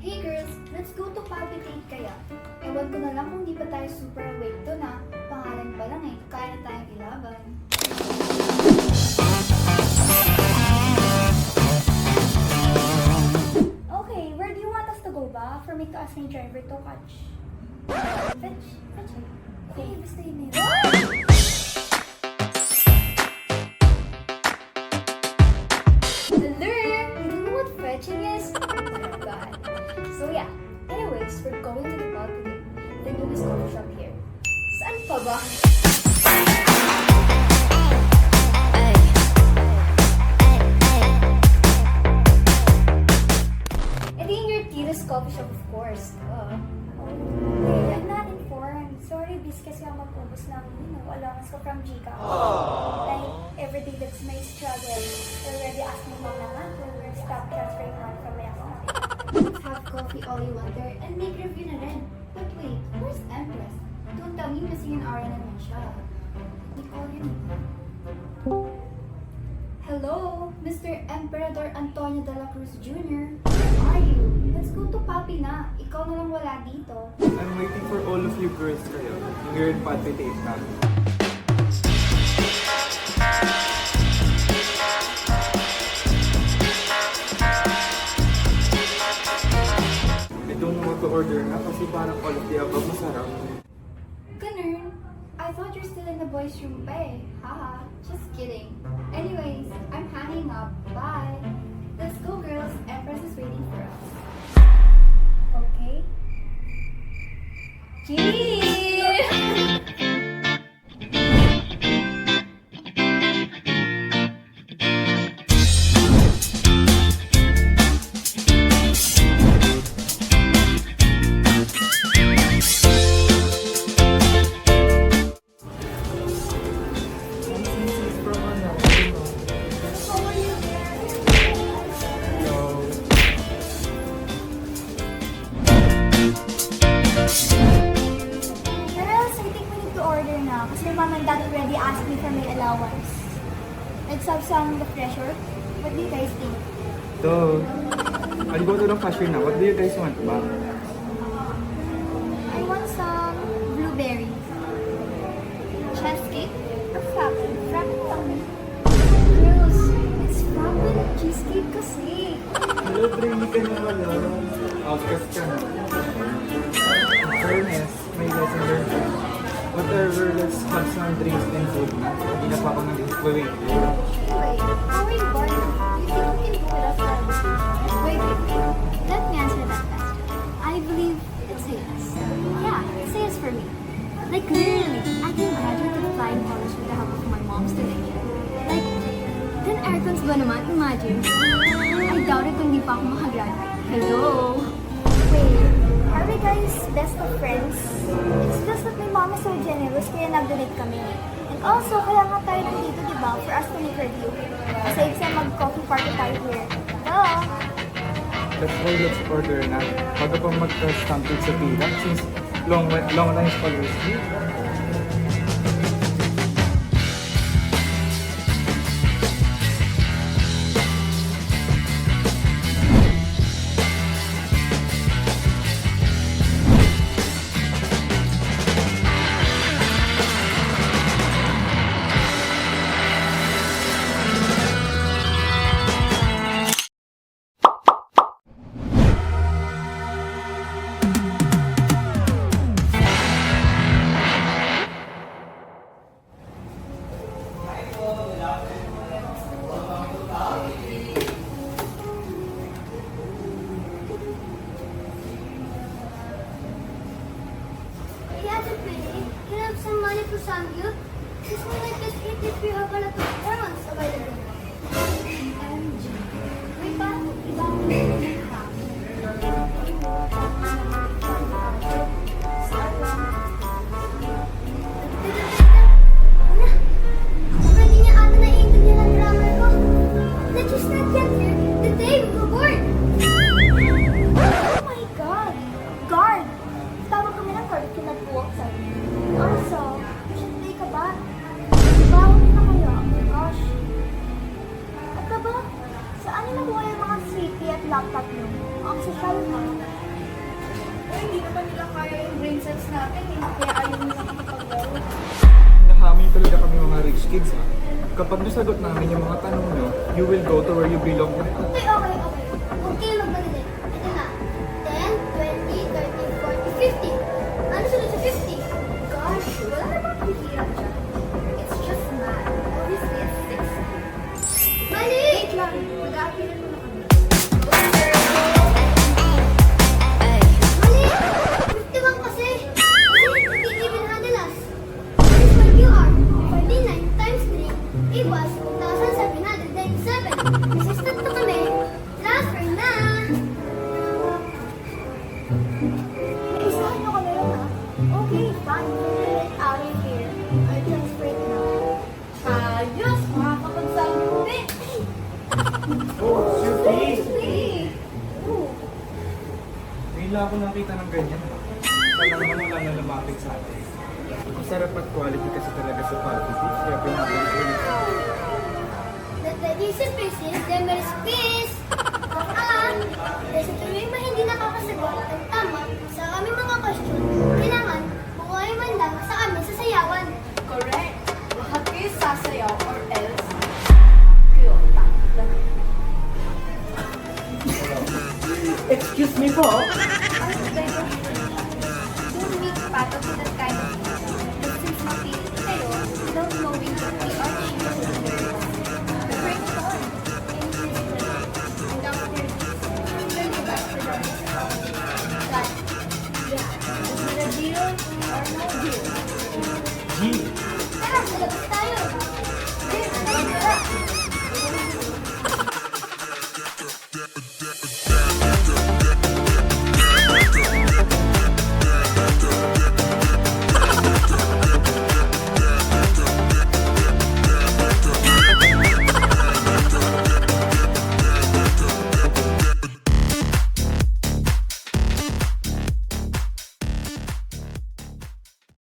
Hey girls, let's go to palpitate kaya. Ewan ko na lang kung di pa tayo super awake to na. Pangalan pa lang eh, kaya na tayong ilaban. Okay, where do you want us to go ba? For me to ask my driver to catch. Fetch? Fetch it. Okay, basta yun na yun. Alert! You don't know what fetching is? Oh my god. So yeah, anyways, we're going to the bar today. The newest coffee shop here. Saan pa ba? And in your Tito's coffee shop, of course. Hey, I'm not informed. Sorry, bis kasi ako mag-ubos ng allowance ko from Gcash. Like, everyday that's my struggle. Already asked my mom na nga to stop transferring money from my account. Let's have coffee all you want there and make review na rin. But wait, where's Empress? Don't tell me missing an hour naman siya. Hindi ko rin. Hello, Mr. Emperador Antonio de la Cruz Jr. Where are you? Let's go to Papi na. Ikaw na lang wala dito. I'm waiting for all of you girls kayo. Here in palpitate na. I don't know what to order na kasi parang all of the above masarap. Ganun. I thought you're still in the boys' room pa eh. Haha, just kidding. Anyways, I'm hanging up. Bye. Let's go girls. Empress is waiting for us. Okay. Cheers! Girls, I think we need to order na kasi my mom and dad already asked me for my allowance. Let's have some refresher. What do you guys think? So, I'll go to the cashier now. What do you guys want ba? I want some blueberry. Cheesecake or frappe? Frappe kami. Girls, it's frappe and cheesecake kasi. Hello, brainy ka na wala. Outcast ka na. Fairness, may lesson learned ka. Whatever, let's have some drinks and food na. Hindi na pa ako nag-wait. Wait, how are you born? You think you can do it after? Wait. Let me answer that question. I believe it's a yes. Yeah, it's a yes for me. Like literally, I can graduate with flying colors with the help of my mom's today. Like, 10 aircons ba naman? Imagine. I doubt it kung di pa ako makagraduate. Hello? Wait, are we guys best of friends? It's just that my mom is so generous kaya nag-donate kami. And also, kaya nga tayo nandito, di ba? For us to make review. Kasi isa mag-coffee party tayo here. Duh! That's why let's order na. Bago pa mag-stampede sa pila since long lines always here. Can I have some money for Samgyup? This one like this eat if you have a lot of hormones available. OMG. May parang ibang Baka di niya ata naiintindihan ang grammar ko. Let's just not get here the day we were born. Oh my God! Guard! Tawag kami ng guard kung nag-walk sa'yo. Also, you should take a bath. Bawal na kayo. Oh my gosh. At ba? Saan niyo nakuha yung mga CP at laptop niyo? Ang social mo. hindi naman nila kaya yung brain cells natin eh. Kaya ayaw nila makapaglaro. Nahamin talaga kami mga rich kids ha. Kapag nasagot namin yung mga tanong nyo, you will go to where you belong na. Okay. Huwag kayo magmadali. Ito na. 10, 20, 30, 40, 50. Ano sunod sa 50? Gosh, wala namang pihirap dyan. It's just math. Obviously, it's 6. Mali! Wait lang, mag-aapilan mo na kami. Mali! 51 kasi. Kasi you can even handle us. Here's what you are. 49 times 3 equals 1,797. Resistant to kami. Transfer na! Isahan nyo kami lang ha. Okay, fine. Get out of here. I transfer it now. Ayos, makakapagsabi. Oh, surprise! Ooh. Ngayon lang ako nakita ng ganyan. Talagang wala na lumapit sa atin. Ang sarap at quality kasi talaga sa positive. Kaya pinapalik ko ulit. This is Princess, Demer Space. Dahil sa tuloy mo hindi nakakasagot ng tama sa aming mga question, kailangan buhay man lang sa aming sasayawan. Correct. Lahat kayo sasayaw or else kayo takot. Excuse me po. Don't make pattern to that kind of thing. But since mapilit kayo, without knowing what we are